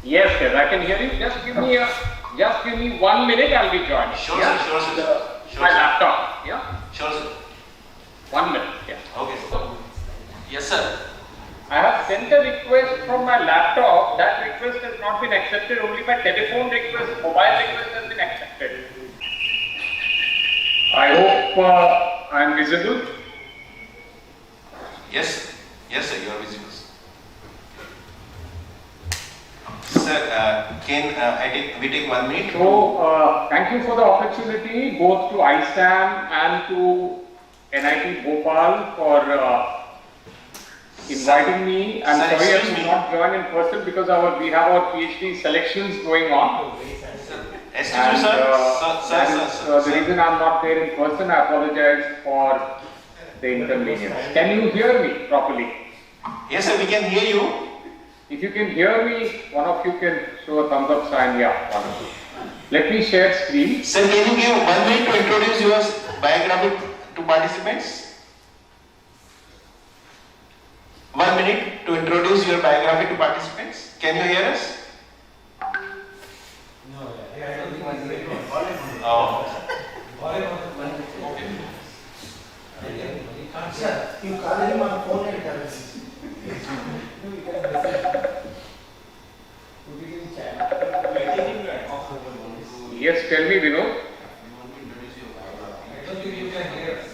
Yes, yes, I can hear you. Just give me 1 minute. I'll be joining. Sure, yeah? sir. Sure, My sir. laptop. Yeah. Sure, sir. 1 minute. Yeah. Okay, sir. Yes, sir. I have sent a request from my laptop. That request has not been accepted. Only my telephone request, mobile request has been accepted. I hope I am visible. Yes, yes, sir. You are visible. Sir, can we take 1 minute? So, thank you for the opportunity, both to ISAM and to NIT Bhopal for inviting me. I'm sorry I could not join in person because we have our PhD selections going on. Excuse me, sir. The reason I'm not there in person, I apologize for the inconvenience. Can you hear me properly? Yes, sir, we can hear you. If you can hear me, one of you can show a thumbs up sign. Yeah, wonderful. Let me share screen. Sir, can you give 1 minute to introduce your biography to participants? 1 minute to introduce your biography to participants. Can you hear us? No. Oh. Sir, you call him on phone and tell us. Yes, tell me, Vinod. I don't think you can hear us.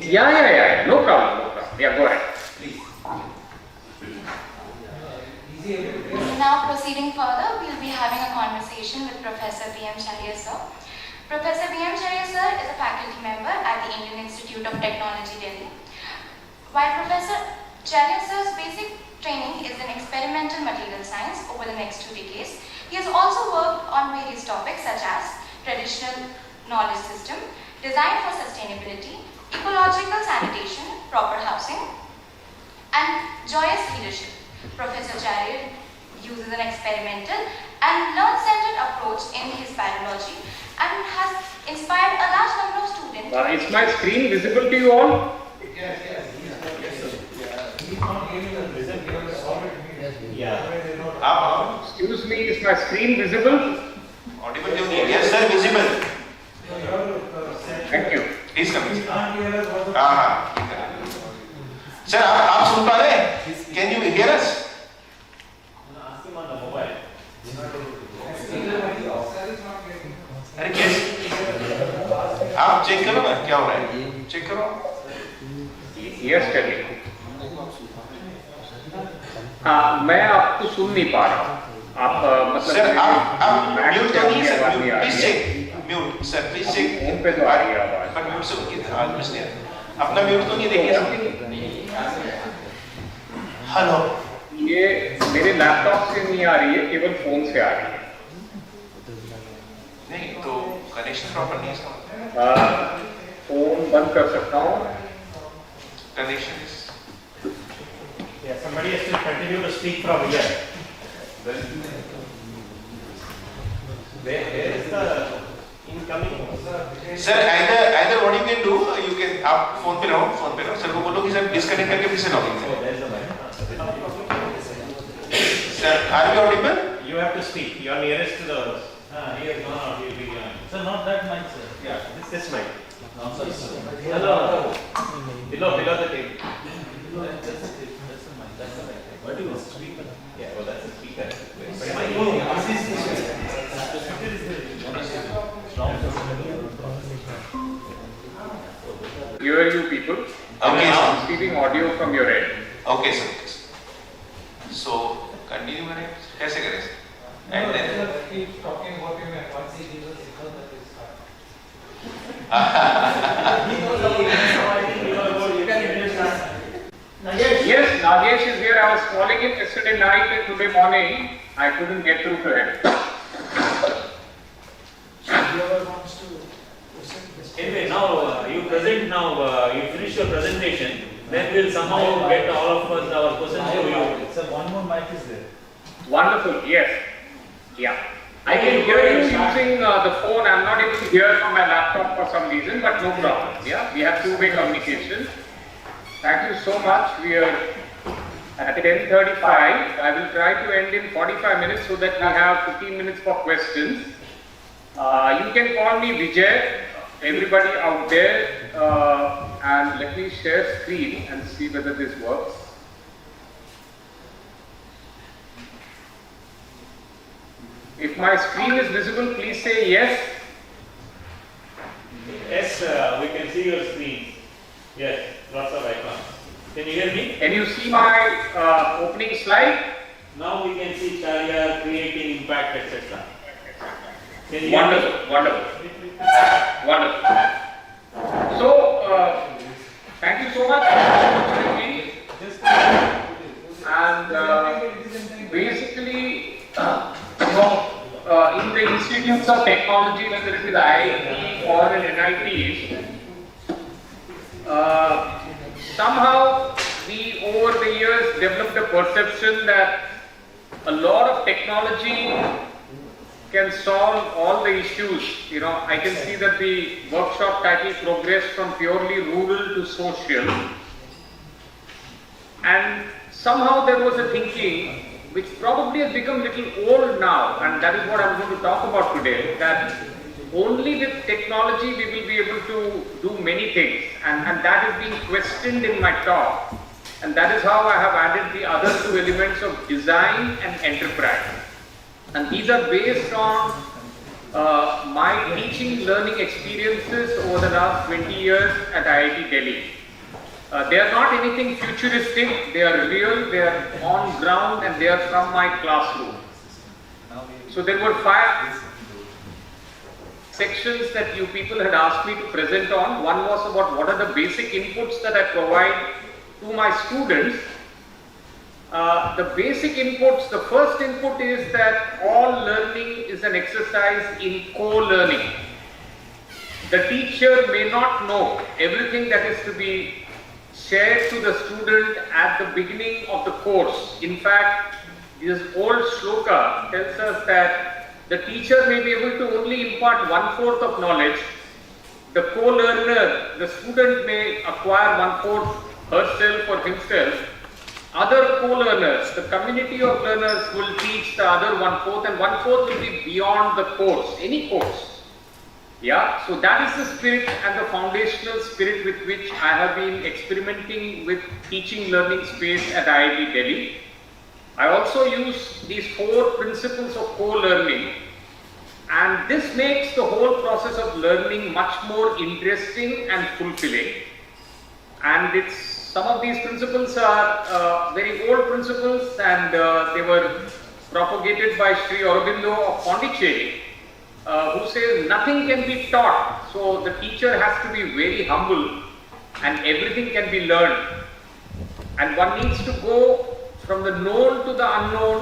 Yeah. No problem. Yeah, go ahead. Now proceeding further, we'll be having a conversation with Professor B.M. Chariar sir. Professor B.M. Chariar sir is a faculty member at the Indian Institute of Technology, Delhi. While Professor Chariar sir's basic training is in experimental material science over the next 2 decades, he has also worked on various topics such as traditional knowledge system, design for sustainability, ecological sanitation, proper housing, and joyous leadership. Professor Chariar uses an experimental and learn-centered approach in his biology and has inspired a large number of students. Is my screen visible to you all? Yes, sir. He's not giving a result, he was solid. Yeah. Excuse me, is my screen visible? Audible to you? Yes, sir, visible. Thank you. Please come. He can't hear us. Sir, आप सुन पा रहे हैं? Can you hear us? Ask him on the mobile. अरे कैसे? आप check करो ना क्या हो रहा है? चेक करो. Yes, tell me. मैं आपको सुन नहीं पा रहा हूँ. आप मतलब सर आप म्यूट तो नहीं sir, please check. Mute sir, please check. Phone पे तो आ रही है आवाज. पर म्यूट से उनकी आवाज नहीं आ रही. अपना म्यूट तो नहीं देखिए. हेलो. ये मेरे लैपटॉप से नहीं आ रही है, केवल फोन से आ रही है. नहीं तो कनेक्शन प्रॉपर नहीं है इसका. फोन बंद कर सकता हूँ. Connection is. Yeah, somebody has to continue to speak from here. Where is the incoming? Sir either what you can do, you can आप फोन पे रहो. सर को बोलो कि सर डिस्कनेक्ट करके फिर से लॉगिन करो. Sir, are you audible? You have to speak. You are nearest to the. Here, no, he'll be Sir, not that mic, sir. Yeah. This mic. No, sir. Hello. Below the table. That's the mic. What do you speaker? Yeah, well, that's a speaker. Here are you people. Okay, I'm sir. receiving audio from your end. Okay, sir. So continue करें. कैसे करें? And then. Keep talking about him and once he gives us signal that is fine. Yes, Nagesh is here. I was calling him yesterday night and today morning. I couldn't get through to him. Whoever wants to present this. Anyway, now you finish your presentation. Then we'll somehow get all of us our questions to you. Sir, one more mic is there. Wonderful. Yes. Yeah. I can hear you using the phone. I'm not able to hear from my laptop for some reason, but no problem. Yeah. We have two-way communication. Thank you so much. We are at 10:35. I will try to end in 45 minutes so that we have 15 minutes for questions. You can call me Vijay, everybody out there, and let me share screen and see whether this works. If my screen is visible, please say yes. Yes, we can see your screen. Yes, lots of icons. Can you hear me? Can you see my opening slide? Now we can see Chariar creating impact, etc. Can you hear me? Wonderful, wonderful, wonderful. So, thank you so much for joining me. And basically, in the institutes of technology, whether it is IIT or in NITs, somehow we over the years developed a perception that a lot of technology can solve all the issues. You know, I can see that the workshop title progressed from purely rural to social. And somehow there was a thinking which probably has become a little old now, and that is what I'm going to talk about today, that only with technology we will be able to do many things, and that is being questioned in my talk, and that is how I have added the other two elements of design and enterprise. And these are based on my teaching learning experiences over the last 20 years at IIT Delhi. They are not anything futuristic, they are real, they are on ground, and they are from my classroom. So there were 5 sections that you people had asked me to present on. One was about what are the basic inputs that I provide to my students. The basic inputs, the first input is that all learning is an exercise in co-learning. The teacher may not know everything that is to be shared to the student at the beginning of the course. In fact, this old shloka tells us that the teacher may be able to only impart 1/4 of knowledge. The co-learner, the student may acquire 1/4 herself or himself. Other co-learners, the community of learners will teach the other 1/4, and 1/4 will be beyond the course, any course. Yeah, so that is the spirit and the foundational spirit with which I have been experimenting with teaching learning space at IIT Delhi. I also use these 4 principles of co-learning, and this makes the whole process of learning much more interesting and fulfilling. And some of these principles are very old principles, and they were propagated by Sri Aurobindo of Pondicherry, who says nothing can be taught, so the teacher has to be very humble and everything can be learned. And one needs to go from the known to the unknown,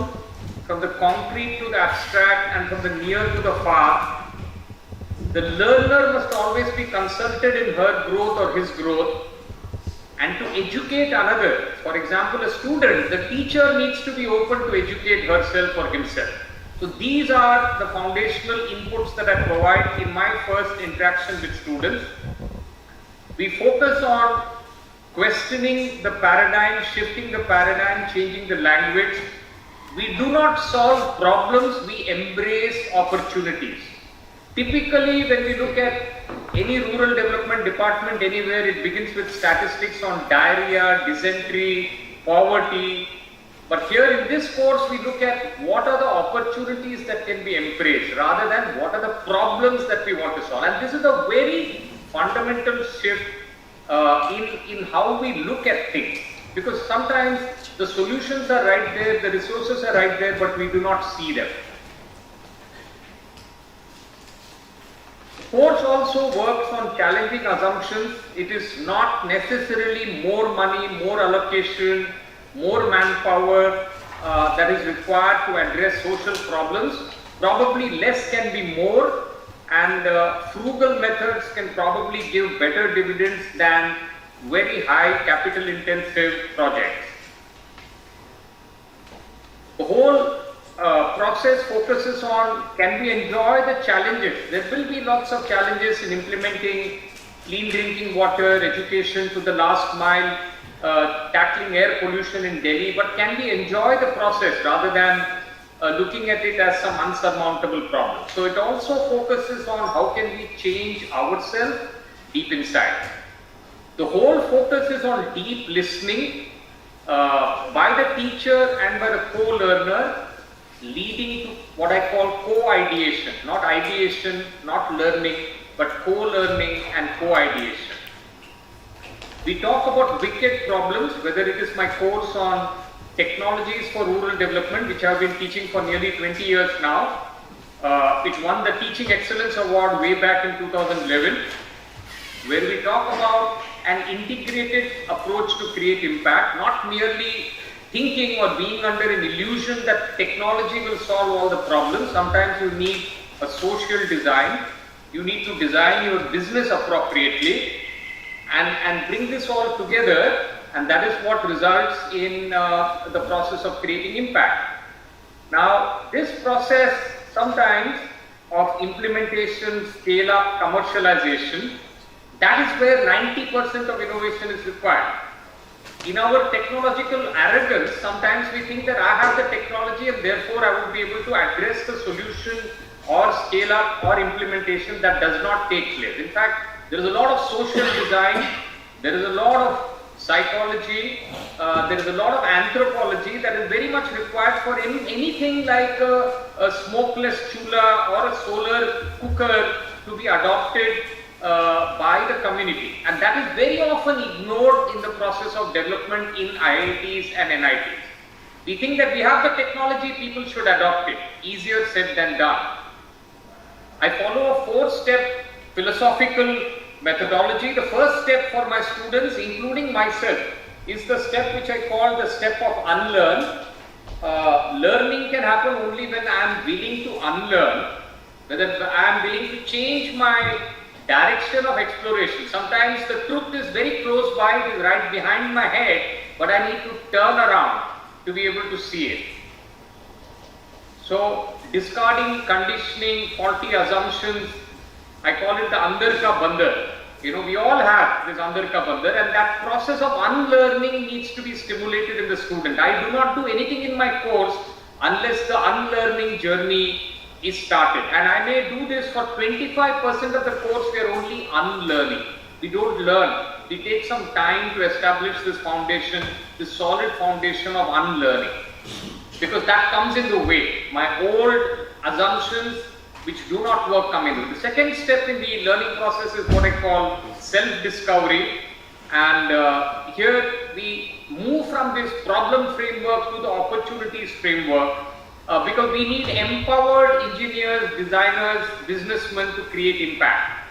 from the concrete to the abstract, and from the near to the far. The learner must always be consulted in her growth or his growth, and to educate another. For example, a student, the teacher needs to be open to educate herself or himself. So these are the foundational inputs that I provide in my first interaction with students. We focus on questioning the paradigm, shifting the paradigm, changing the language. We do not solve problems, we embrace opportunities. Typically, when we look at any rural development department anywhere, it begins with statistics on diarrhea, dysentery, poverty. But here in this course, we look at what are the opportunities that can be embraced rather than what are the problems that we want to solve. And this is a very fundamental shift in how we look at things. Because sometimes the solutions are right there, the resources are right there, but we do not see them. Course also works on challenging assumptions. It is not necessarily more money, more allocation, more manpower that is required to address social problems. Probably less can be more, and frugal methods can probably give better dividends than very high capital intensive projects. The whole process focuses on, can we enjoy the challenges? There will be lots of challenges in implementing clean drinking water, education to the last mile, tackling air pollution in Delhi, but can we enjoy the process rather than looking at it as some unsurmountable problem? So it also focuses on how can we change ourselves deep inside. The whole focus is on deep listening by the teacher and by the co-learner, leading to what I call co-ideation, not ideation, not learning, but co-learning and co-ideation. We talk about wicked problems, whether it is my course on technologies for rural development, which I have been teaching for nearly 20 years now. It won the Teaching Excellence Award way back in 2011, where we talk about an integrated approach to create impact, not merely thinking or being under an illusion that technology will solve all the problems. Sometimes you need a social design. You need to design your business appropriately and bring this all together, and that is what results in the process of creating impact. Now, this process sometimes of implementation, scale up, commercialization, that is where 90% of innovation is required. In our technological arrogance, sometimes we think that I have the technology and therefore I would be able to address the solution or scale up or implementation. That does not take place. In fact, there is a lot of social design, there is a lot of psychology, there is a lot of anthropology that is very much required for anything like a smokeless chula or a solar cooker to be adopted by the community, and that is very often ignored in the process of development in IITs and NITs. We think that we have the technology, people should adopt it. Easier said than done. I follow a 4-step philosophical methodology. The first step for my students, including myself, is the step which I call the step of unlearn. Learning can happen only when I am willing to unlearn, whether I am willing to change my direction of exploration. Sometimes the truth is very close by, it is right behind my head, but I need to turn around to be able to see it. So, discarding, conditioning, faulty assumptions, I call it the andar ka bandar. You know, we all have this andar ka bandar, and that process of unlearning needs to be stimulated in the student. I do not do anything in my course unless the unlearning journey is started, and I may do this for 25% of the course. We are only unlearning. We don't learn. We take some time to establish this foundation, this solid foundation of unlearning, because that comes in the way. My old assumptions which do not work come in. The second step in the learning process is what I call self-discovery, and here we move from this problem framework to the opportunities framework. Because we need empowered engineers, designers, businessmen to create impact.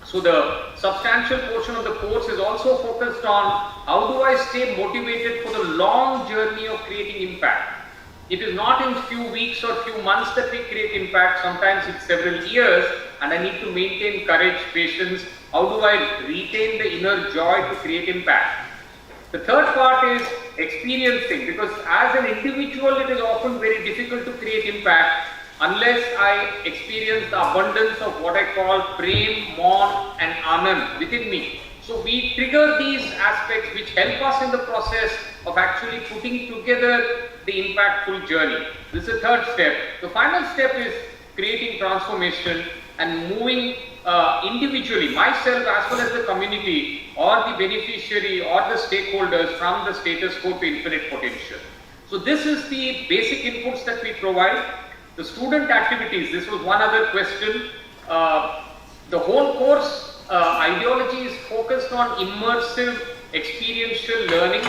So the substantial portion of the course is also focused on how do I stay motivated for the long journey of creating impact. It is not in few weeks or few months that we create impact. Sometimes it's several years, and I need to maintain courage, patience. How do I retain the inner joy to create impact? The third part is experiencing, because as an individual it is often very difficult to create impact unless I experience the abundance of what I call prem, mon and anand within me. So we trigger these aspects which help us in the process of actually putting together the impactful journey. This is the third step. The final step is creating transformation and moving individually, myself as well as the community or the beneficiary or the stakeholders from the status quo to infinite potential. So this is the basic inputs that we provide. The student activities, this was one other question. The whole course ideology is focused on immersive experiential learning.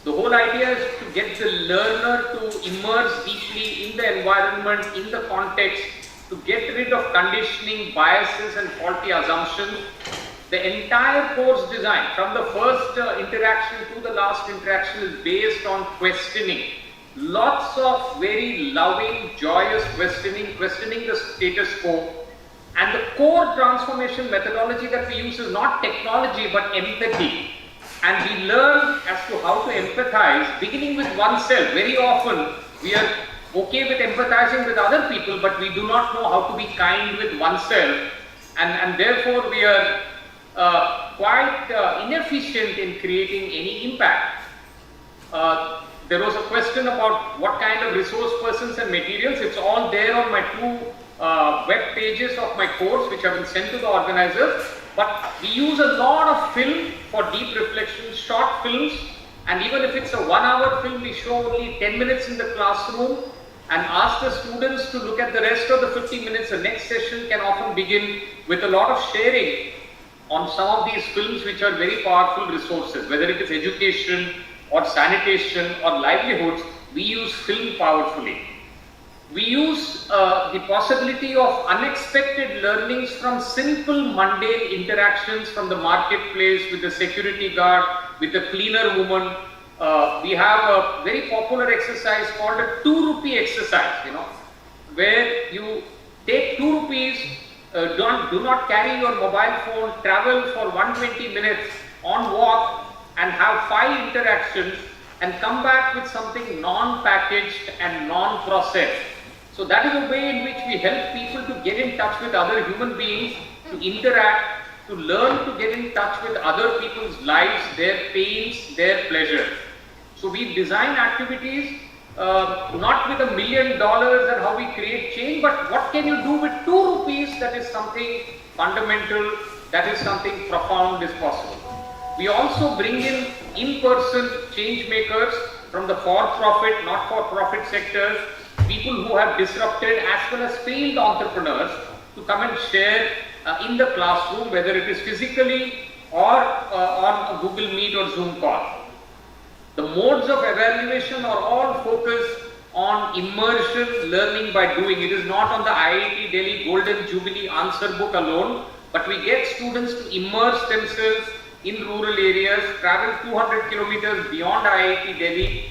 The whole idea is to get the learner to immerse deeply in the environment, in the context, to get rid of conditioning, biases and faulty assumptions. The entire course design, from the first interaction to the last interaction, is based on questioning. Lots of very loving, joyous questioning the status quo. And the core transformation methodology that we use is not technology but empathy. And we learn as to how to empathize, beginning with oneself. Very often we are okay with empathizing with other people, but we do not know how to be kind with oneself, and therefore we are quite inefficient in creating any impact. There was a question about what kind of resource persons and materials. It's all there on my two web pages of my course, which have been sent to the organizers. But we use a lot of film for deep reflection, short films, and even if it's a 1 hour film, we show only 10 minutes in the classroom and ask the students to look at the rest of the 50 minutes. The next session can often begin with a lot of sharing on some of these films, which are very powerful resources, whether it is education or sanitation or livelihoods. We use film powerfully. We use the possibility of unexpected learnings from simple mundane interactions from the marketplace with the security guard, with the cleaner woman. We have a very popular exercise called a 2 rupee exercise, where you take 2 rupees, do not carry your mobile phone, travel for 120 minutes on walk and have 5 interactions and come back with something non-packaged and non-processed. So that is a way in which we help people to get in touch with other human beings, to interact, to learn to get in touch with other people's lives, their pains, their pleasures. So we design activities not with $1 million and how we create change, but what can you do with 2 rupees that is something fundamental, that is something profound is possible. We also bring in-person change makers from the for-profit, not-for-profit sectors, people who have disrupted as well as failed entrepreneurs to come and share in the classroom, whether it is physically or on a Google Meet or Zoom call. The modes of evaluation are all focused on immersion learning by doing. It is not on the IIT Delhi Golden Jubilee answer book alone, but we get students to immerse themselves in rural areas, travel 200 kilometers beyond IIT Delhi,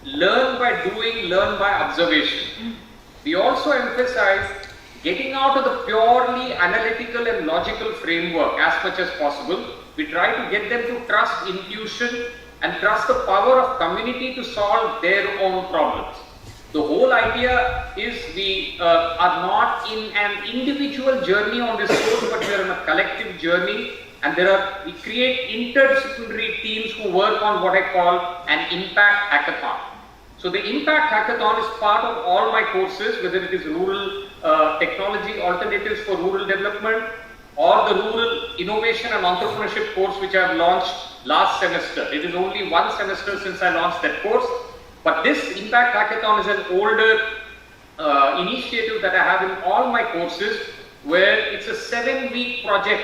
learn by doing, learn by observation. We also emphasize getting out of the purely analytical and logical framework as much as possible. We try to get them to trust intuition and trust the power of community to solve their own problems. The whole idea is we are not in an individual journey on this course, but we are on a collective journey, and we create interdisciplinary teams who work on what I call an impact hackathon. So the impact hackathon is part of all my courses, whether it is rural technology alternatives for rural development or the rural innovation and entrepreneurship course, which I have launched last semester. It is only 1 semester since I launched that course, but this impact hackathon is an older initiative that I have in all my courses, where it's a 7-week project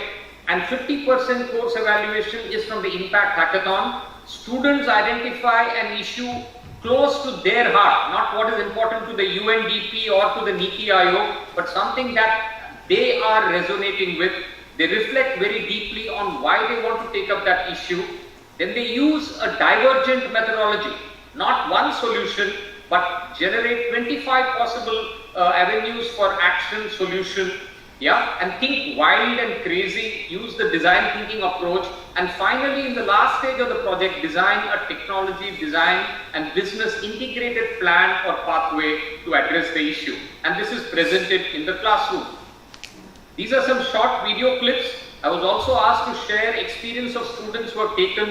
and 50% course evaluation is from the impact hackathon. Students identify an issue close to their heart, not what is important to the UNDP or to the Niti Aayog, but something that they are resonating with. They reflect very deeply on why they want to take up that issue. Then they use a divergent methodology, not one solution, but generate 25 possible avenues for action, solution, and think wild and crazy, use the design thinking approach, and finally in the last stage of the project, design a technology, design and business integrated plan or pathway to address the issue. And this is presented in the classroom. These are some short video clips. I was also asked to share experience of students who have taken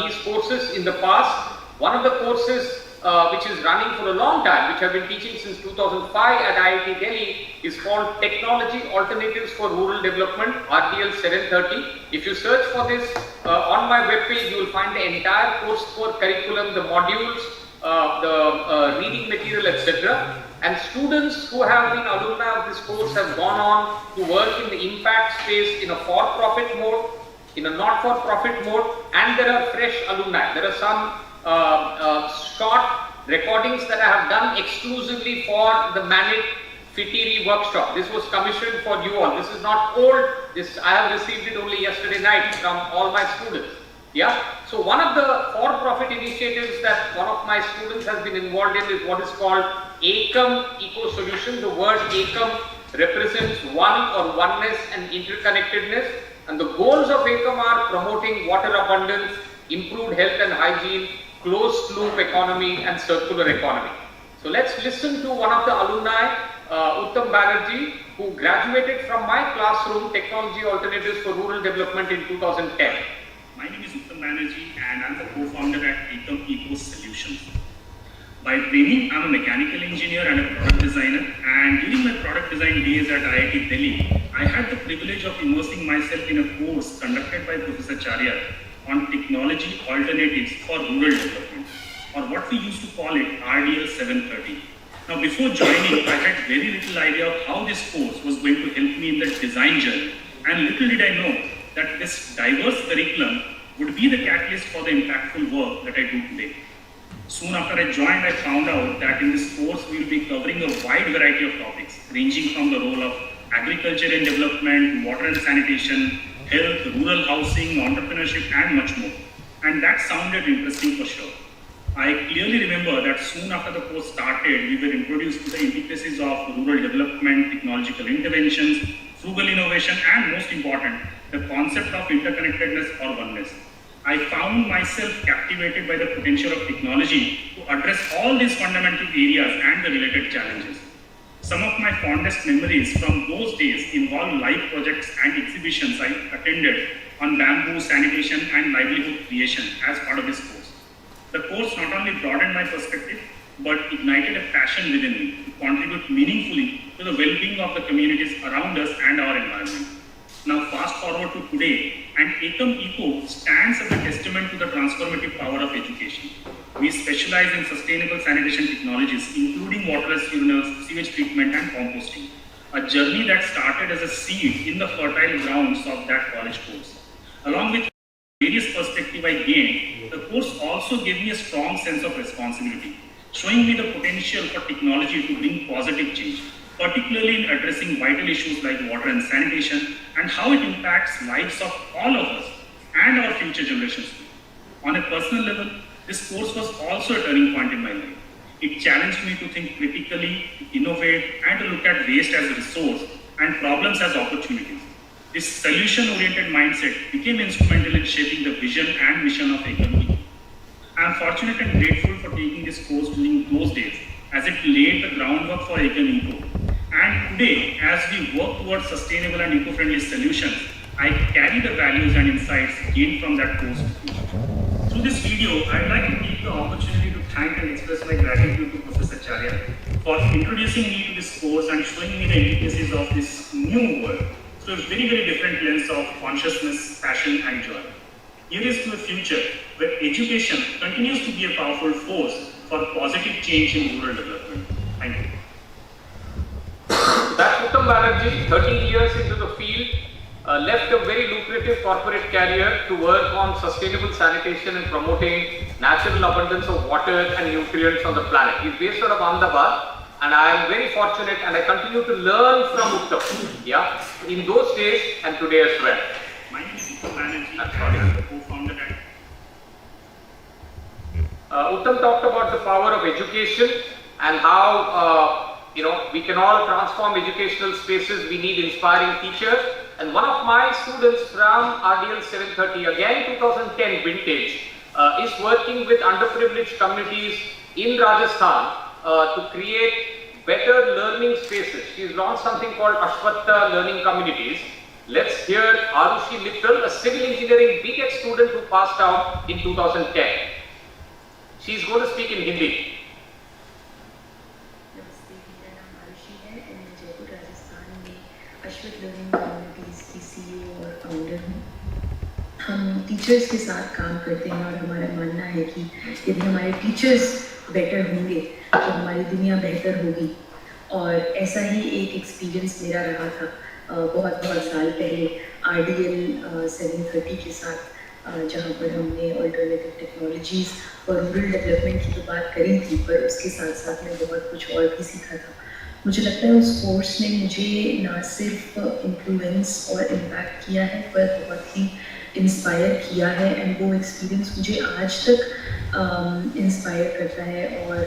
these courses in the past. One of the courses which is running for a long time, which I've been teaching since 2005 at IIT Delhi, is called Technology Alternatives for Rural Development, RDL 730. If you search for this on my webpage, you will find the entire course core curriculum, the modules, the reading material, etc. And students who have been alumni of this course have gone on to work in the impact space in a for-profit mode, in a not-for-profit mode, and there are fresh alumni. There are some short recordings that I have done exclusively for the Manit Fitiri workshop. This was commissioned for you all. This is not old. This I have received it only yesterday night from all my students. So one of the for-profit initiatives that one of my students has been involved in is what is called Ekam Eco Solution. The word Ekam represents one or oneness and interconnectedness, and the goals of Ekam are promoting water abundance, improved health and hygiene, closed loop economy and circular economy. So let's listen to one of the alumni, Uttam Banerjee, who graduated from my classroom, Technology Alternatives for Rural Development in 2010. My name is Uttam Banerjee and I'm the co-founder at IIT Eco Solutions. By training, I'm a mechanical engineer and a product designer, and during my product design days at IIT Delhi, I had the privilege of immersing myself in a course conducted by Professor Chariar on technology alternatives for rural development, or what we used to call it RDL 730. Now, before joining, I had very little idea of how this course was going to help me in the design journey, and little did I know that this diverse curriculum would be the catalyst for the impactful work that I do today. Soon after I joined, I found out that in this course we will be covering a wide variety of topics, ranging from the role of agriculture and development, water and sanitation, health, rural housing, entrepreneurship, and much more. And that sounded interesting for sure. I clearly remember that soon after the course started, we were introduced to the intricacies of rural development, technological interventions, frugal innovation, and most important, the concept of interconnectedness or oneness. I found myself captivated by the potential of technology to address all these fundamental areas and the related challenges. Some of my fondest memories from those days involve live projects and exhibitions I attended on bamboo, sanitation, and livelihood creation as part of this course. The course not only broadened my perspective, but ignited a passion within me to contribute meaningfully to the well-being of the communities around us and our environment. Now fast forward to today, and Ekam Eco stands as a testament to the transformative power of education. We specialize in sustainable sanitation technologies, including waterless urinals, sewage treatment, and composting. A journey that started as a seed in the fertile grounds of that college course. Along with various perspectives I gained, the course also gave me a strong sense of responsibility, showing me the potential for technology to bring positive change, particularly in addressing vital issues like water and sanitation, and how it impacts lives of all of us and our future generations too. On a personal level, this course was also a turning point in my life. It challenged me to think critically, to innovate, and to look at waste as a resource and problems as opportunities. This solution-oriented mindset became instrumental in shaping the vision and mission of Ekam Eco. I am fortunate and grateful for taking this course during those days, as it laid the groundwork for Ekam Eco. And today, as we work towards sustainable and eco-friendly solutions, I carry the values and insights gained from that course with me. Through this video, I'd like to take the opportunity to thank and express my gratitude to Professor Chariar for introducing me to this course and showing me the intricacies of this new world through a very, very different lens of consciousness, passion, and joy. Here is to a future where education continues to be a powerful force for positive change in rural development. Thank you. That's Uttam Banerjee, 13 years into the field, left a very lucrative corporate career to work on sustainable sanitation and promoting natural abundance of water and nutrients on the planet. He's based out of Ahmedabad, and I am very fortunate and I continue to learn from Uttam, yeah, in those days and today as well. My name is Uttam Banerjee, and I'm the co-founder at Uttam talked about the power of education and how we can all transform educational spaces. We need inspiring teachers. And one of my students from RDL 730, again 2010 vintage, is working with underprivileged communities in Rajasthan to create better learning spaces. She's launched something called Ashwatta Learning Communities. Let's hear Arushi Little, a civil engineering BTech student who passed out in 2010. She's going to speak in Hindi. नमस्ते, मेरा नाम आरुषि है और मैं जयपुर राजस्थान में अश्वत learning communities की CEO और founder हूँ। हम टीचर्स के साथ काम करते हैं और हमारा मानना है कि यदि हमारे टीचर्स बेटर होंगे तो हमारी दुनिया बेहतर होगी। और ऐसा ही एक एक्सपीरियंस मेरा रहा था बहुत साल पहले RDL 730 के साथ, जहाँ पर हमने अल्टरनेटिव टेक्नोलॉजीज़ और रूरल डेवलपमेंट की तो बात करी थी, पर उसके साथ साथ में बहुत कुछ और भी सीखा था। मुझे लगता है उस कोर्स ने मुझे ना सिर्फ इन्फ्लुएंस और इम्पैक्ट किया है, पर बहुत ही इंस्पायर किया है। एंड वो एक्सपीरियंस मुझे आज तक इंस्पायर करता है और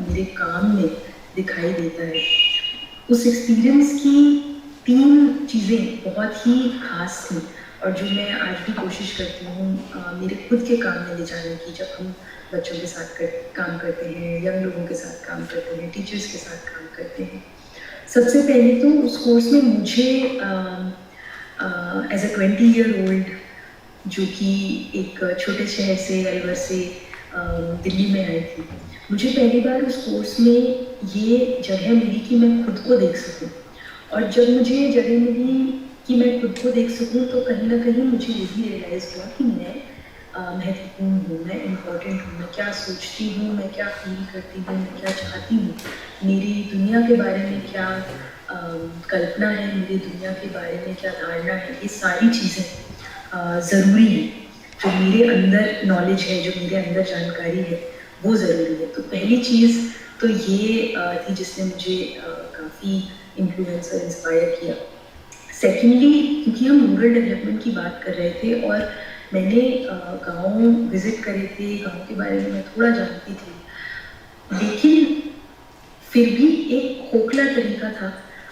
मेरे काम में दिखाई देता है। उस एक्सपीरियंस की 3 चीज़ें बहुत ही खास थी और जो मैं आज भी कोशिश करती हूँ मेरे खुद के काम में ले जाने की। जब हम बच्चों के साथ काम करते हैं, यंग लोगों के साथ काम करते हैं, टीचर्स के साथ काम करते हैं, सबसे पहले तो उस कोर्स में मुझे एज अ 20-year-old जो कि एक छोटे शहर से अलवर से दिल्ली में आई थी, मुझे पहली बार उस कोर्स में ये जगह मिली कि मैं खुद को देख सकूं। और जब मुझे ये जगह मिली कि मैं खुद को देख सकूं तो कहीं ना कहीं मुझे ये भी रियलाइज़ हुआ कि मैं महत्वपूर्ण हूँ, मैं इम्पोर्टेंट हूँ, मैं क्या सोचती हूँ, मैं क्या फील करती हूँ, मैं क्या चाहती हूँ, मेरी दुनिया के बारे में क्या कल्पना है, मेरी दुनिया के बारे में क्या धारणा है, ये सारी चीज़ें ज़रूरी हैं। जो मेरे अंदर नॉलेज है, जो मेरे अंदर जानकारी है, वो ज़रूरी है। तो पहली चीज़ तो ये थी जिसने मुझे काफ़ी इन्फ्लुएंस और इंस्पायर किया। सेकेंडली, क्योंकि हम रूरल डेवलपमेंट की बात कर रहे थे और मैंने गाँव विज़िट करे थे, गाँव के बारे में मैं थोड़ा जानती थी, लेकिन फिर भी एक खोखला तरीका था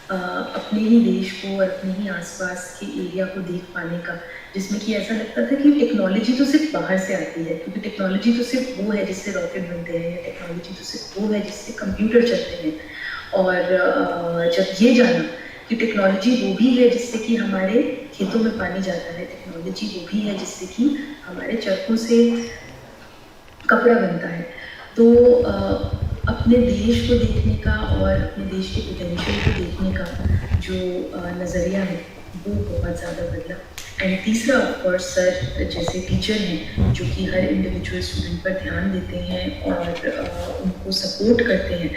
अपने ही देश को और अपने ही आसपास के एरिया को देख पाने का, जिसमें कि ऐसा लगता था कि टेक्नोलॉजी तो सिर्फ बाहर से आती है, क्योंकि टेक्नोलॉजी तो सिर्फ वो है जिससे रॉकेट बनते हैं, या टेक्नोलॉजी तो सिर्फ वो है जिससे कंप्यूटर चलते हैं। और जब ये जाना कि टेक्नोलॉजी वो भी है जिससे कि हमारे खेतों में पानी जाता है, टेक्नोलॉजी वो भी है जिससे कि हमारे चरखों से कपड़ा बनता है, तो अपने देश को देखने का और अपने देश के पोटेंशियल को देखने का जो नज़रिया है वो बहुत ज़्यादा बदला। एंड तीसरा ऑफ कोर्स सर जैसे टीचर हैं जो कि हर इंडिविजुअल स्टूडेंट पर ध्यान देते हैं और उनको सपोर्ट करते हैं,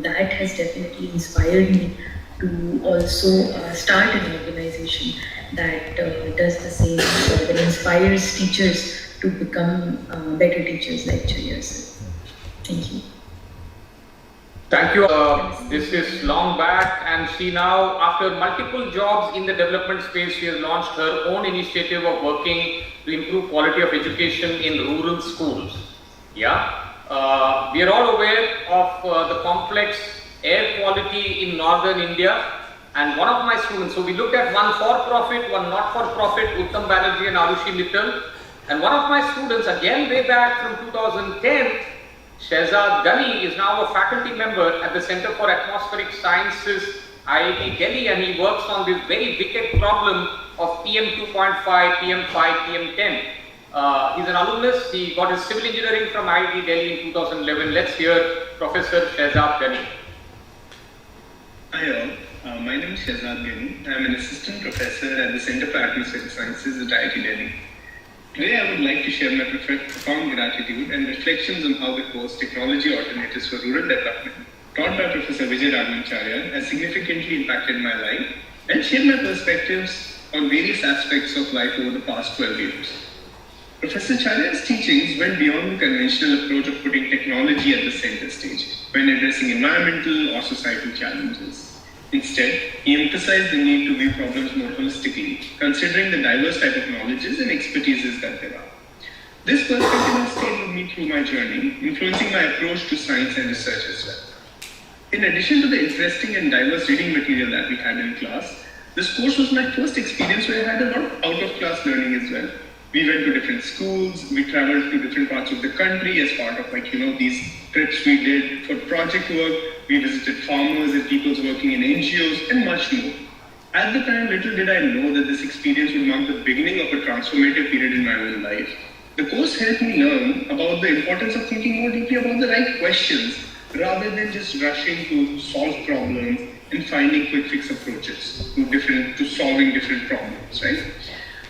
that has definitely inspired me to also start an organization that does the same, that inspires teachers to become better teachers like Chariar sir. Thank you. Thank you. This is long back, and she now, after multiple jobs in the development space, she has launched her own initiative of working to improve quality of education in rural schools. Yeah, we are all aware of the complex air quality in northern India, and one of my students, so we looked at one for-profit, one not-for-profit, Uttam Banerjee and Arushi Mittal, and one of my students, again way back from 2010, Shehzad Ghani, is now a faculty member at the Center for Atmospheric Sciences, IIT Delhi, and he works on this very wicked problem of PM 2.5, PM5, PM10. He's an alumnus. He got his civil engineering from IIT Delhi in 2011. Let's hear Professor Shehzad Ghani. Hi all, my name is Shehzad Ghani. I am an assistant professor at the Center for Atmospheric Sciences at IIT Delhi. Today I would like to share my profound gratitude and reflections on how the course Technology Alternatives for Rural Development, taught by Professor Chariar, has significantly impacted my life and shared my perspectives on various aspects of life over the past 12 years. Professor Chariar's teachings went beyond the conventional approach of putting technology at the center stage when addressing environmental or societal challenges. Instead, he emphasized the need to view problems more holistically, considering the diverse type of knowledges and expertises that there are. This perspective has stayed with me through my journey, influencing my approach to science and research as well. In addition to the interesting and diverse reading material that we had in class, this course was my first experience where I had a lot of out-of-class learning as well. We went to different schools, we traveled to different parts of the country as part of these trips we did for project work, we visited farmers and people working in NGOs and much more. At the time, little did I know that this experience would mark the beginning of a transformative period in my own life. The course helped me learn about the importance of thinking more deeply about the right questions rather than just rushing to solve problems and finding quick fix approaches to solving different problems, right?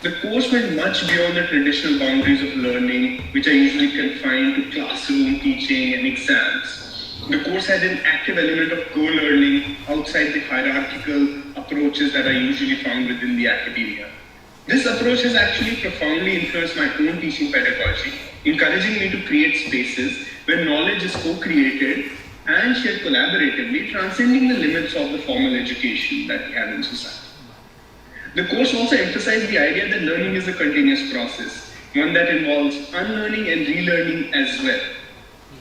The course went much beyond the traditional boundaries of learning, which are usually confined to classroom teaching and exams. The course had an active element of co-learning outside the hierarchical approaches that are usually found within the academia. This approach has actually profoundly influenced my own teaching pedagogy, encouraging me to create spaces where knowledge is co-created and shared collaboratively, transcending the limits of the formal education that we have in society. The course also emphasized the idea that learning is a continuous process, one that involves unlearning and relearning as well.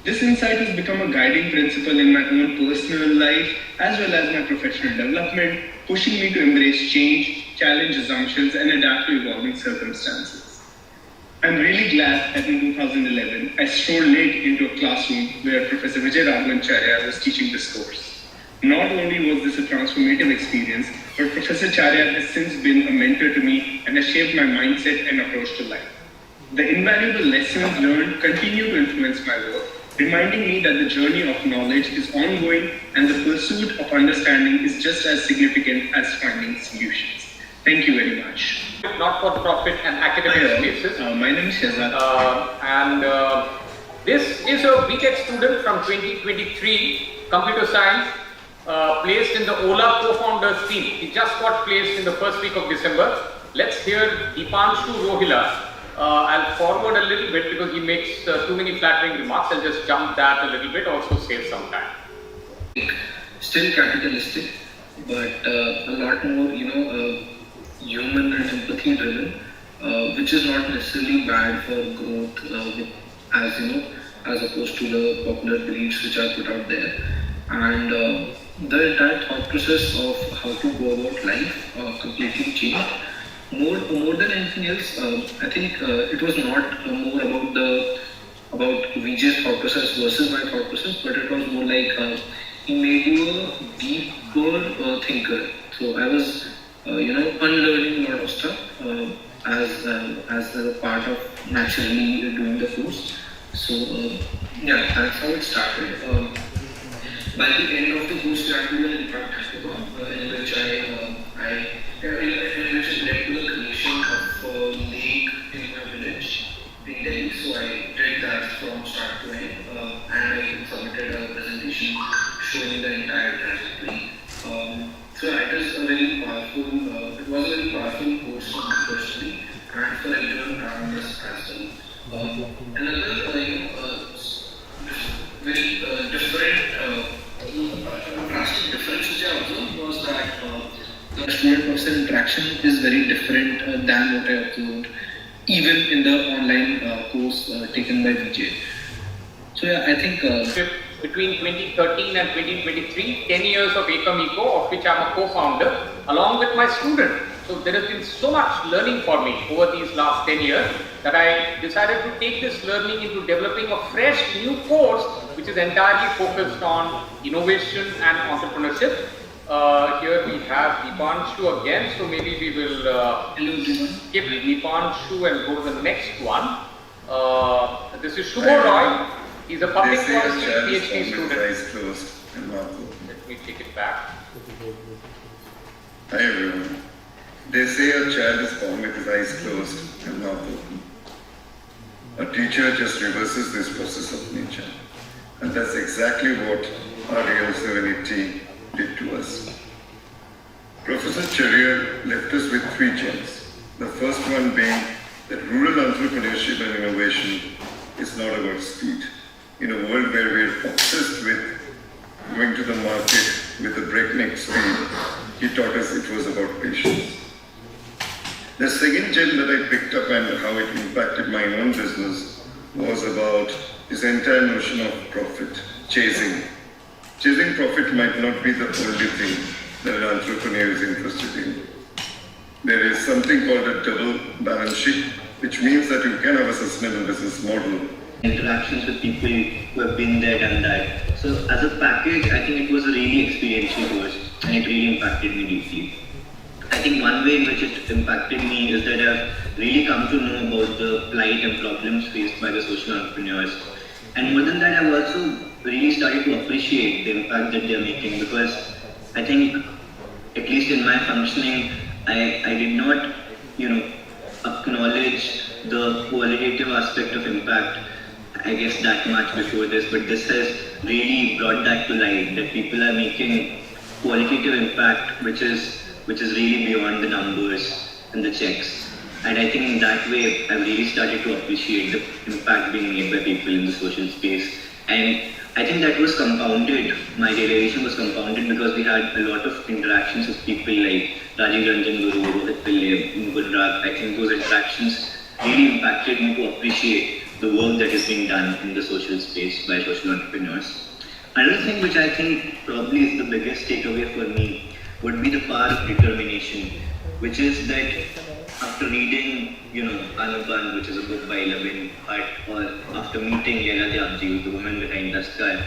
This insight has become a guiding principle in my own personal life as well as my professional development, pushing me to embrace change, challenge assumptions, and adapt to evolving circumstances. I'm really glad that in 2011, I strolled late into a classroom where Professor Chariar was teaching this course. Not only was this a transformative experience, but Professor Chariar has since been a mentor to me and has shaped my mindset and approach to life. The invaluable lessons learned continue to influence my work, reminding me that the journey of knowledge is ongoing and the pursuit of understanding is just as significant as finding solutions. Thank you very much. Not-for-profit and academic spaces. My name is Shazad. This is a BTech student from 2023, computer science, placed in the Ola co-founders team. He just got placed in the first week of December. Let's hear Deepanshu Rohila. I'll forward a little bit because he makes too many flattering remarks. I'll just jump that a little bit, also save some time. Still capitalistic, but a lot more, human and empathy driven, which is not necessarily bad for growth, as opposed to the popular beliefs which are put out there. And the entire thought process of how to go about life completely changed. More than anything else, I think it was not more about Vijay's thought process versus my thought process, but it was more like he made you a deeper thinker. So I was, unlearning a lot of stuff as a part of naturally doing the course. So that's how it started. By the end of the course, we had to do an impact hackathon in which which led to the creation of a lake in my village in Delhi. So I did that from start to end, and I submitted a presentation showing the entire trajectory. So it was a very powerful course for me personally, and for everyone around us as well. Another very different, drastic difference which I observed was that the student-person interaction is very different than what I observed even in the online course taken by Vijay. So I think between 2013 and 2023, 10 years of Ekam Eco, of which I'm a co-founder, along with my student. So there has been so much learning for me over these last 10 years that I decided to take this learning into developing a fresh new course which is entirely focused on innovation and entrepreneurship. Here we have Deepanshu again, so maybe we will skip Deepanshu and go to the next one. This is Shubho Roy. He's a public policy PhD student. Let me take it back. Hi everyone. They say a child is born with his eyes closed and mouth open. A teacher just reverses this process of nature. And that's exactly what our real 780 did to us. Professor Chariar left us with 3 gems. The first one being that rural entrepreneurship and innovation is not about speed. In a world where we are obsessed with going to the market with a breakneck speed, he taught us it was about patience. The second gem that I picked up and how it impacted my own business was about this entire notion of profit, chasing. Chasing profit might not be the only thing that an entrepreneur is interested in. There is something called a double balance sheet, which means that you can have a sustainable business model. Interactions with people who have been there, done that. So as a package, I think it was a really experiential course and it really impacted me deeply. I think one way in which it impacted me is that I've really come to know about the plight and problems faced by the social entrepreneurs. And more than that, I've also really started to appreciate the impact that they're making, because I think, at least in my functioning, I did not, acknowledge the qualitative aspect of impact, I guess, that much before this, but this has really brought that to light, that people are making qualitative impact which is really beyond the numbers and the checks. And I think in that way, I've really started to appreciate the impact being made by people in the social space. And I think that was compounded, my realization was compounded because we had a lot of interactions with people like Rajiv Ranjan Guru, Rohit Pillai, Gulraj. I think those interactions really impacted me to appreciate the work that is being done in the social space by social entrepreneurs. Another thing which I think probably is the biggest takeaway for me would be the power of determination, which is that after reading, Anubandh, which is a book by Lavin Bhatt, or after meeting Leela Tyabji, the woman behind Daskar,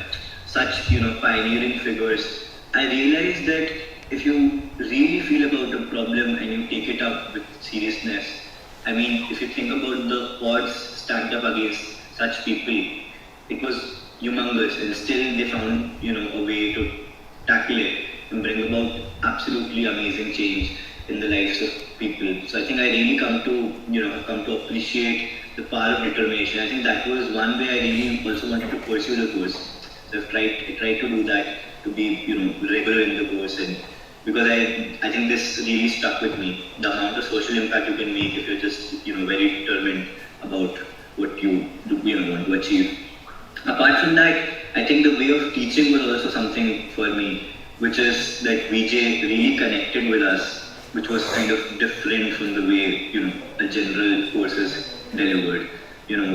such, pioneering figures I realized that if you really feel about a problem and you take it up with seriousness, I mean, if you think about the odds stacked up against such people, it was humongous, and still they found, a way to tackle it and bring about absolutely amazing change in the lives of people. So I think I really come to appreciate the power of determination. I think that was one way I really also wanted to pursue the course. So I tried to do that, to be regular in the course, and because I think this really stuck with me. The amount of social impact you can make if you're just very determined about what you want to achieve. Apart from that, I think the way of teaching was also something for me, which is that VJ really connected with us, which was kind of different from the way a general course is delivered.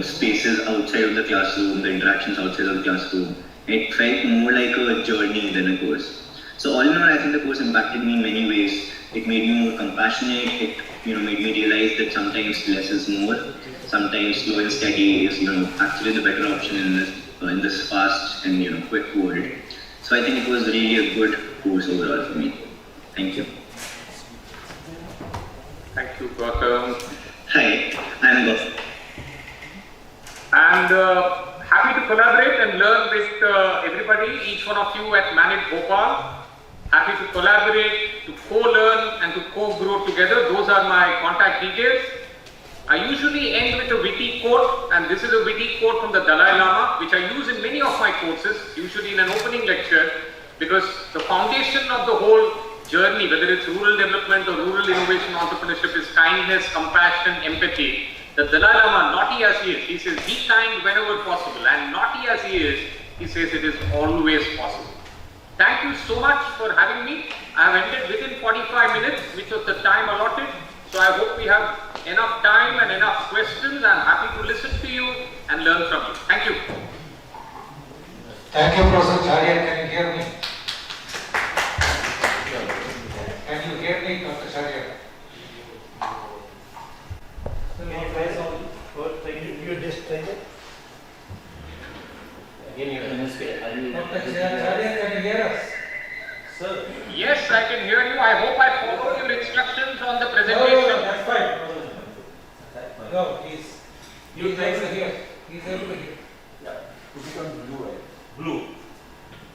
Spaces outside of the classroom, the interactions outside of the classroom. It felt more like a journey than a course. So all in all, I think the course impacted me in many ways. It made me more compassionate. It made me realize that sometimes less is more. Sometimes slow and steady is actually the better option in this fast and quick world. So I think it was really a good course overall for me. Thank you. Thank you, Gautam. Hi, I'm Gautam. And happy to collaborate and learn with everybody, each one of you at Manit Bhopal. Happy to collaborate, to co-learn and to co-grow together. Those are my contact details. I usually end with a witty quote, and this is a witty quote from the Dalai Lama, which I use in many of my courses, usually in an opening lecture, because the foundation of the whole journey, whether it's rural development or rural innovation entrepreneurship, is kindness, compassion, empathy. The Dalai Lama, naughty as he is, he says, be kind whenever possible, and naughty as he is, he says it is always possible. Thank you so much for having me. I have ended within 45 minutes, which was the time allotted. So I hope we have enough time and enough questions. I'm happy to listen to you and learn from you. Thank you. Thank you, Professor Chariar. Can you hear me? Can you hear me, Dr. Chariar? You just try it. Again, you have to say, Dr. Chariar, can you hear us? Sir. Yes, I can hear you. I hope I followed your instructions on the presentation. No, that's fine. No, he's able to hear. He's able to hear. Yeah. Put it on blue. Blue.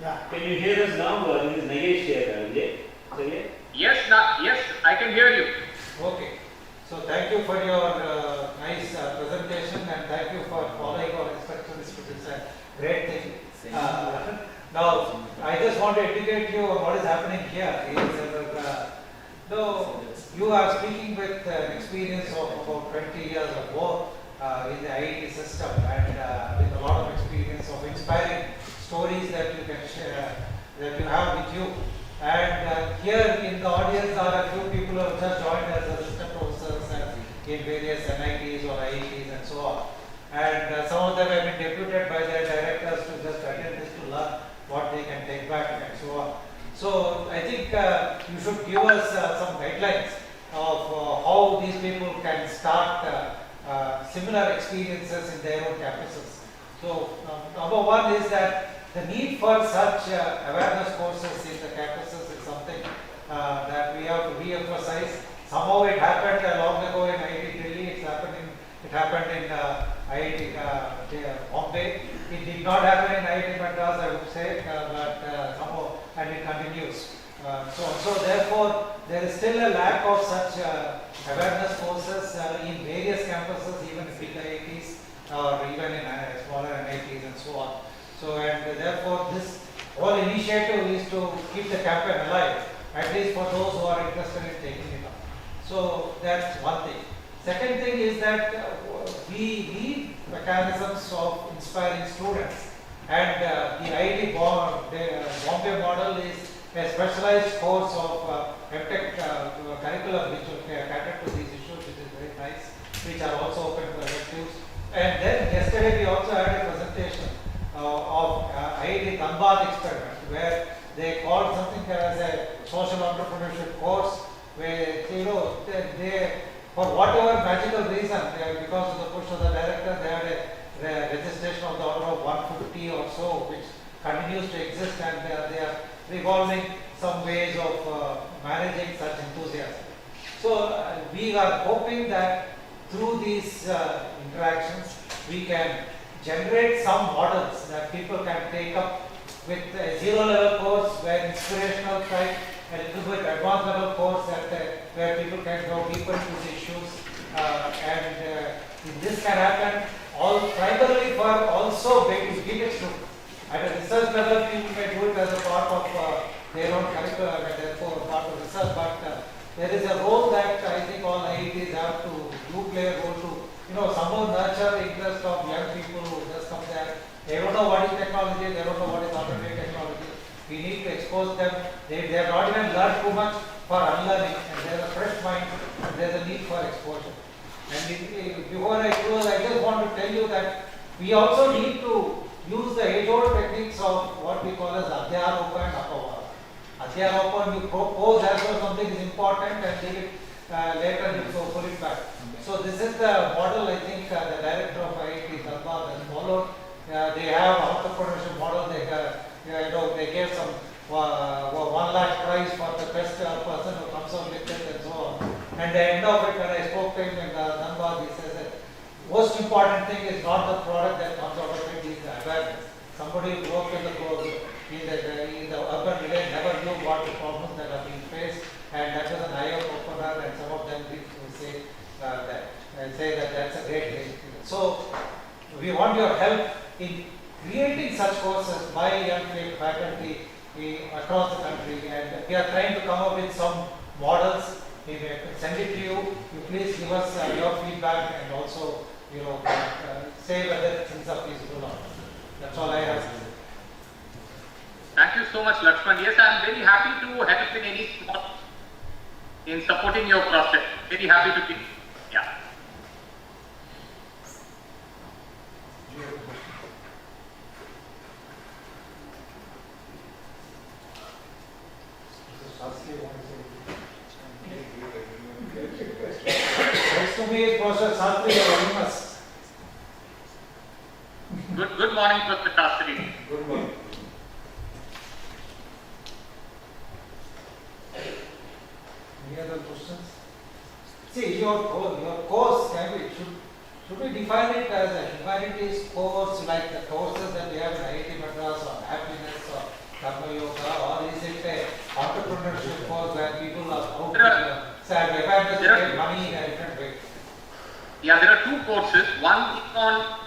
Yeah. Can you hear us now? This is Nagesh here. Yes, I can hear you. Okay. So thank you for your nice presentation, and thank you for following our instructions, which is a great thing. Now, I just want to educate you on what is happening here. You are speaking with an experience of about 20 years or more in the IIT system, and with a lot of experience of inspiring stories that you can share, that you have with you. And here in the audience are a few people who have just joined as assistant professors in various NITs or IITs and so on. And some of them have been deputed by their directors to just attend this to learn what they can take back and so on. So I think you should give us some guidelines of how these people can start similar experiences in their own campuses. So number one is that the need for such awareness courses in the campuses is something that we have to re-emphasize. Somehow it happened long ago in IIT Delhi, it happened in IIT Bombay. It did not happen in IIT Madras, I would say, but somehow, and it continues. So therefore, there is still a lack of such awareness courses in various campuses, even big IITs or even in smaller NITs and so on. So, and therefore, this whole initiative is to keep the campaign alive, at least for those who are interested in taking it up. So that's one thing. Second thing is that we need mechanisms of inspiring students, and the IIT Bombay model is a specialized course of MTech curriculum which will cater to these issues, which is very nice, which are also open for electives. And then yesterday we also had a presentation of IIT Dhanbad experiment, where they called something as a social entrepreneurship course, where they for whatever magical reason, because of the push of the director, they had a registration of the order of 150 or so, which continues to exist, and they are revolving some ways of managing such enthusiasm. So we are hoping that through these interactions, we can generate some models that people can take up with a zero-level course where inspirational type, a little bit advanced level course where people can go deeper into the issues, and this can happen all primarily for also BTech students. At a research level, people may do it as a part of their own curriculum and therefore part of research, but there is a role that I think all IITs have to play a role to, somehow nurture the interest of young people who just come there. They don't know what is technology, they don't know what is alternate technology. We need to expose them. They have not even learned too much for unlearning, and there is a fresh mind and there is a need for exposure. And before I close, I just want to tell you that we also need to use the age-old techniques of what we call as Adhyaropa and Apavara. Adhyaropa, you propose as though something is important and leave it later you pull it back. So this is the model I think the director of IIT Dhanbad has followed. They have entrepreneurship model. They gave some 1 lakh prize for the best person who comes out with it and so on. And the end of it, when I spoke to him in Dhanbad, he says that most important thing is not the product that comes out of it, is the awareness. Somebody who worked in the urban village never knew what the problems that are being faced, and that was an eye-opener, and some of them say that that's a great thing. So we want your help in creating such courses by young faculty across the country, and we are trying to come up with some models. We may send it to you. You please give us your feedback and also say whether things are feasible or not. That's all I have. Thank you so much, Lakshman. Yes, I am very happy to help in any small in supporting your project. Very happy to be. Yeah. Next to me is Professor Sastri, your famous. Good morning, Professor Sastri. Good morning. Any other questions? See, your course should we define it as a humanities course like the courses that we have in IIT Madras on happiness or Karma Yoga, or is it a entrepreneurship course where people are out to get money in a different way? Yeah, there are two courses. One is on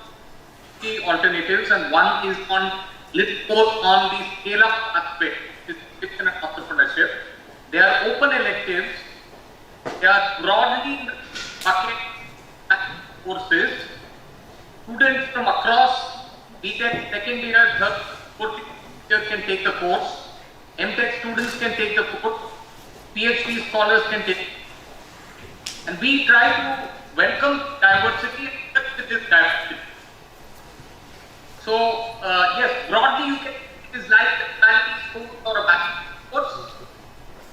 the alternatives and one is on little more on the scale-up aspect, which is fiction and entrepreneurship. They are open electives. They are broadly bucket courses. Students from across BTech, second year, third, fourth year can take the course. MTech students can take the course. PhD scholars can take it. And we try to welcome diversity and accept this diversity. So, yes, broadly you can, it is like a humanities course or a bachelor's course,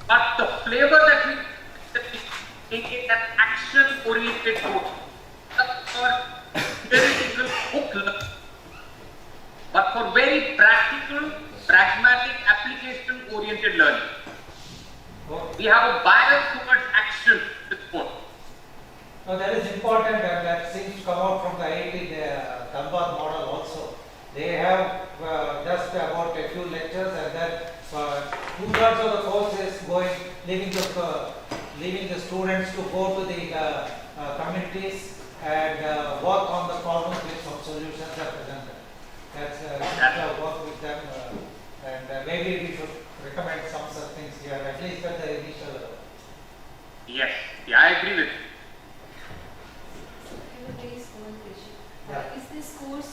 but the flavor that we make it an action-oriented course. Not for theoretical book learning, but for very practical, pragmatic, application-oriented learning. We have a bias towards action with course. Now that is important, and that seems to come out from the IIT Dhanbad model also. They have just about a few lectures, and then 2/3 of the course is leaving the students to go to the communities and work on the problems which some solutions are presented. That's work with them, and maybe we should recommend some such things here, at least at the initial level. Yes, yeah, I agree with you. Is this course,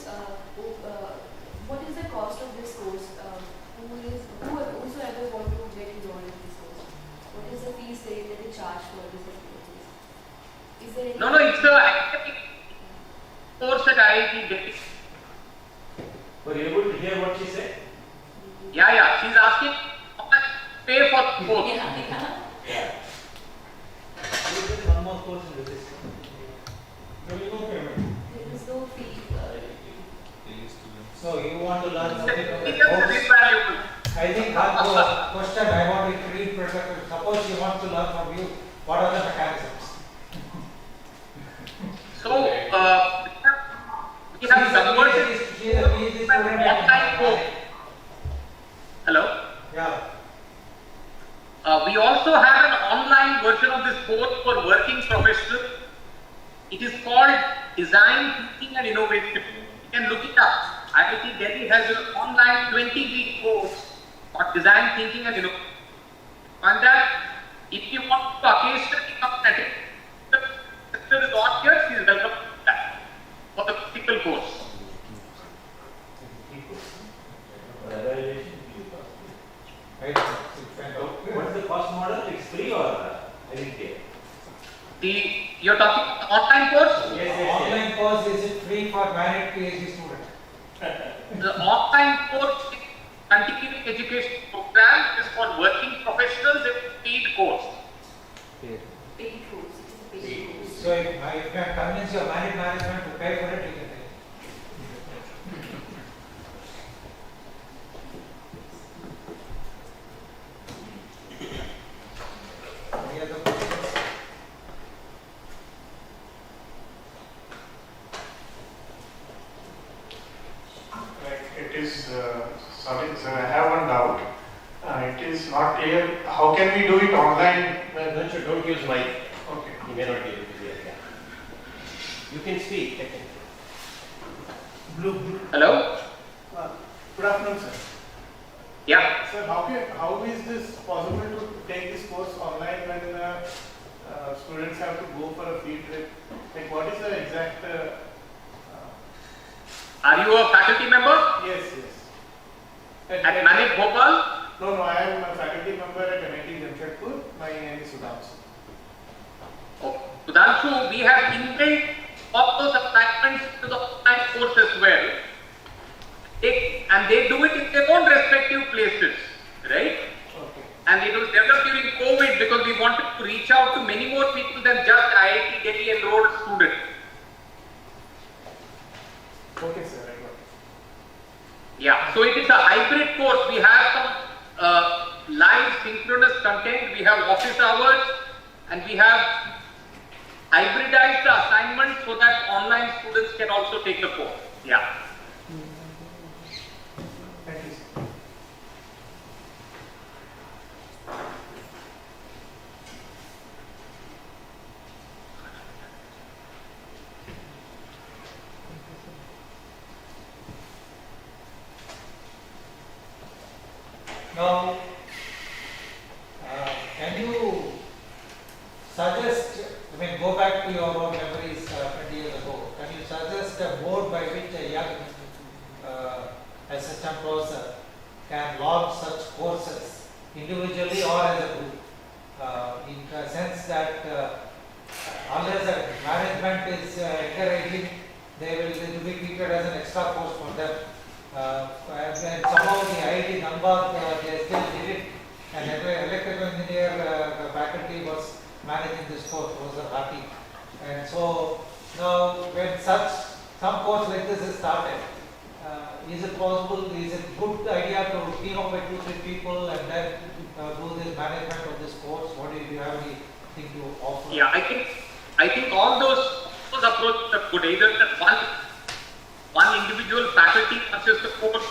what is the cost of this course? Whosoever want to get enrolled in this course, what is the fees that they charge for this course? Is there any? No, it's the academic course at IIT Delhi. Were you able to hear what she said? Yeah, she's asking how much pay for the course. Yeah. There is one more course in the system. There is no payment. There is no fee. So you want to learn something from the It's course? invaluable. I think I'll go We also have an online version of this course for working professionals. It is called Design Thinking and Innovation. You can look it up. IIT Delhi has an online 20-week course on design thinking and innovation. And that, if you want to occasionally come and attend, the sister is not here, she is welcome to that for the practical course. What's the cost model? It's free or IIT? You're talking about the online course? Yes. Online course, is it free for married PhD student? The online course is continuing education program is for working professionals. It's a paid course. Paid course. It is a paid course. So if you can convince your married management to pay for it, you can take it. Any other questions? It is, sorry sir, I have one doubt. It is not clear, how can we do it online? Don't use mic. Okay. You may not be able to hear. Yeah. You can speak. Hello? Good afternoon, sir. Yeah. Sir, how is this possible to take this course online when students have to go for a field trip? Like, what is the exact? Are you a faculty member? Yes. At Manik Bhopal? No, I am a faculty member at IIT Jamshedpur. My name is Sudhanshu. Oh, Sudhanshu, we have inbuilt all those assignments to the online course as well. And they do it in their own respective places, right? Okay. And it was developed during COVID because we wanted to reach out to many more people than just IIT Delhi enrolled students. Okay, sir, I got it. Yeah, so it is a hybrid course. We have some live synchronous content, we have office hours, and we have hybridized the assignments so that online students can also take the course. Yeah. Thank you, sir. Now, can you suggest, go back to your own memories 20 years ago, can you suggest a mode by which a young assistant professor can launch such courses individually or as a group? In the sense that unless the management is encouraging, it will be treated as an extra course for them. And somehow the IIT Dhanbad, they still did it, and electrical engineer faculty was managing this course, was a party. And so now when some course like this is started, is it possible, is it good idea to team up with 2-3 people and then do the management of this course? What do you have anything to offer? Yeah, I think all those approaches are good. Either that one individual faculty launches the course,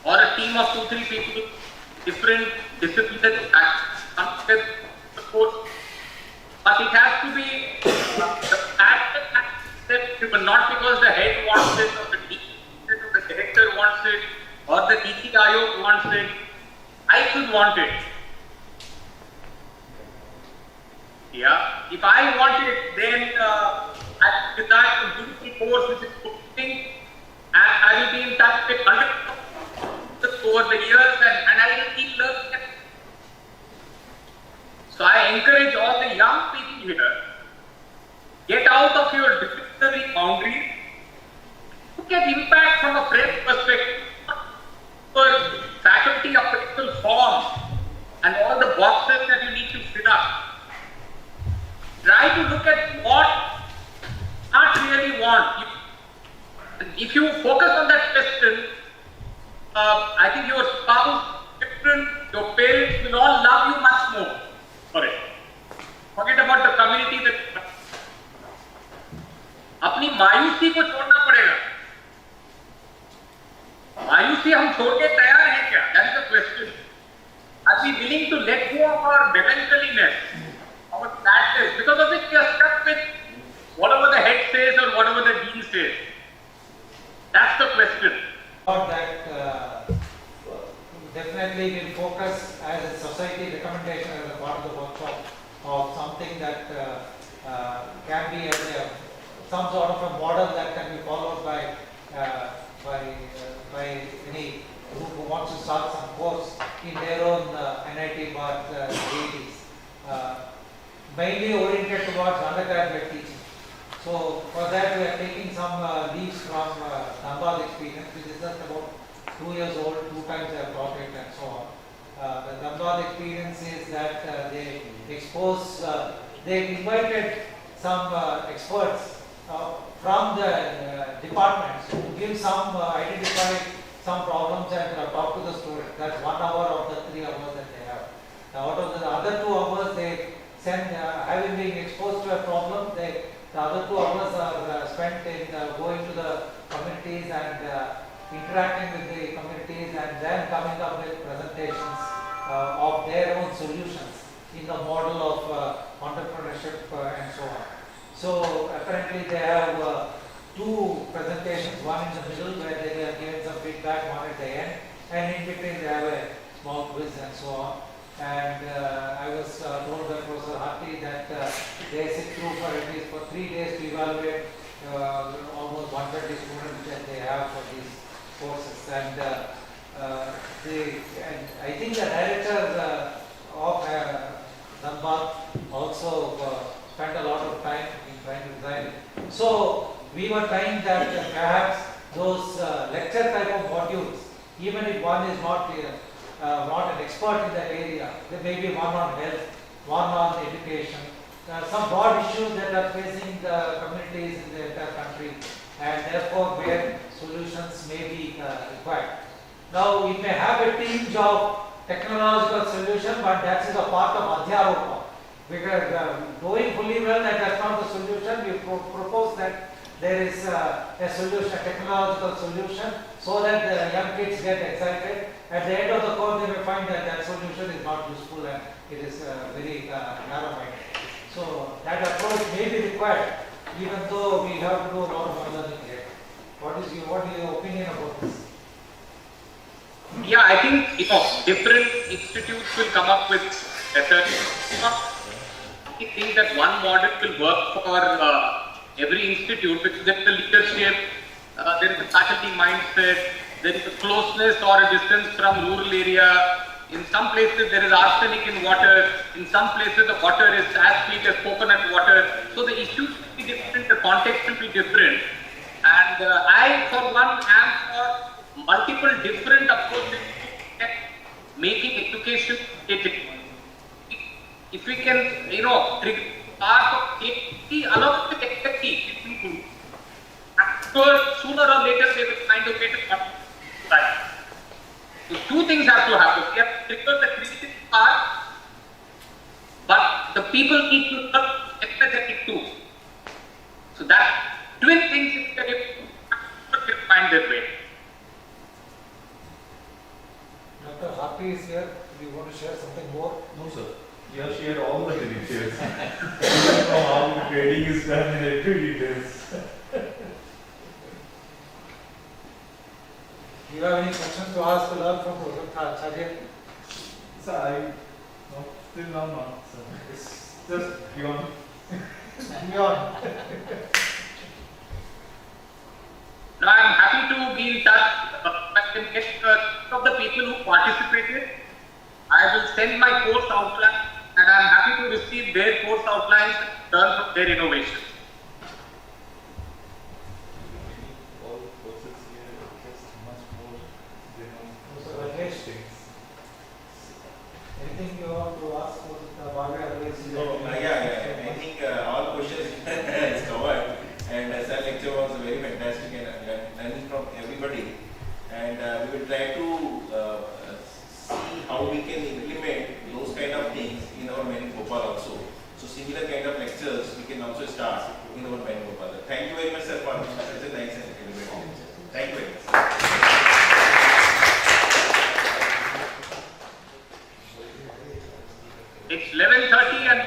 or a team of 2-3 people, different disciplinary faculty the course. But it has to be not because the head wants it, or the teacher, or the director wants it, or the Niti Aayog wants it. I should want it. Yeah, if I want it, then I decide to do the course which is cooking, and I will be in touch with hundreds of over the years, and I will keep learning. So I encourage all the young people here, get out of your disciplinary boundaries, look at impact from a fresh perspective, for faculty appraisal form and all the boxes that you need to fill up. Try to look at what you not really want. If you focus on that question, I think your spouse, children, your parents will all love you much more for it. Forget about the community that अपनी मायूसी को छोड़ना पड़ेगा. मायूसी हम छोड़ने तैयार हैं क्या? That is the question. Are we willing to let go of our melancholy definitely will focus as a society recommendation as a part of the workshop of something that can be as some sort of a model that can be followed by any group who wants to start some course in their own NIT but IITs, mainly oriented towards undergraduate teaching. So for that we are taking some leaves from Dhanbad experience, which is just about 2 years old, 2 times I have taught it and so on. The Dhanbad experience is that they expose, they invited some experts from the departments to give some, identify some problems and talk to the student. That's 1 hour of the 3 hours that they have. Now, out of the other 2 hours, they send, having been exposed to a problem, the other 2 hours are spent in going to the communities and interacting with the communities and then coming up with presentations of their own solutions in the model of entrepreneurship and so on. So apparently they have 2 presentations, one in the middle where they are giving some feedback, one at the end, and in between they have a small quiz and so on. And I was told by Professor Harti that they sit through for at least for 3 days to evaluate almost 130 students that they have for these courses. And I think the director of Dhanbad also spent a lot of time in trying to design it. So we were trying that perhaps those lecture type of modules, even if one is not an expert in that area, there may be one on health, one on education, some broad issues that are facing the communities in the entire country, and therefore where solutions may be required. Now it may have a tinge of technological solution, but that is a part of Adhyaropa. Because knowing fully well that that's not the solution, we propose that there is a solution, a technological solution, so that the young kids get excited. At the end of the course, they may find that that solution is not useful and it is very narrow-minded. So that approach may be required, even though we have to do a lot of learning here. What is your opinion about this? Yeah, I think different institutes will come up with better. I think that one model will work for every institute because there is a leadership, there is a faculty mindset, there is a closeness or a distance from rural area. In some places there is arsenic in water, in some places the water is as sweet as coconut water. So the issues will be different, the context will be different. And I for one am for multiple different approaches to making education effective. If we can, trigger part of safety along with expertise, sooner or later they will find a way to come right. So 2 things have to happen. We have to trigger the critical part, but the people need to learn empathetic too. So that twin things will find their way. Dr. Happy is here. Do you want to share something more? No, sir. You have shared all the details. From how the trading is done in every details. Do you have any questions to ask to learn from Professor Chariar? Sir, still now not, sir. It's just beyond. Beyond. Now I am happy to be in touch with of the people who participated. I will send my course outline and I am happy to receive their course outlines and learn from their innovations. All courses here are just much more, things. Anything you want to ask for the Bhavya? I think all questions is covered, and sir lecture was very fantastic and learning from everybody, and we will try to see how we can implement those kind of things in our main Bhopal also. So similar kind of lectures we can also start in our main Bhopal. Thank you very much, sir, for such a nice and elevated lecture. Thank you very much. It's 11:30 and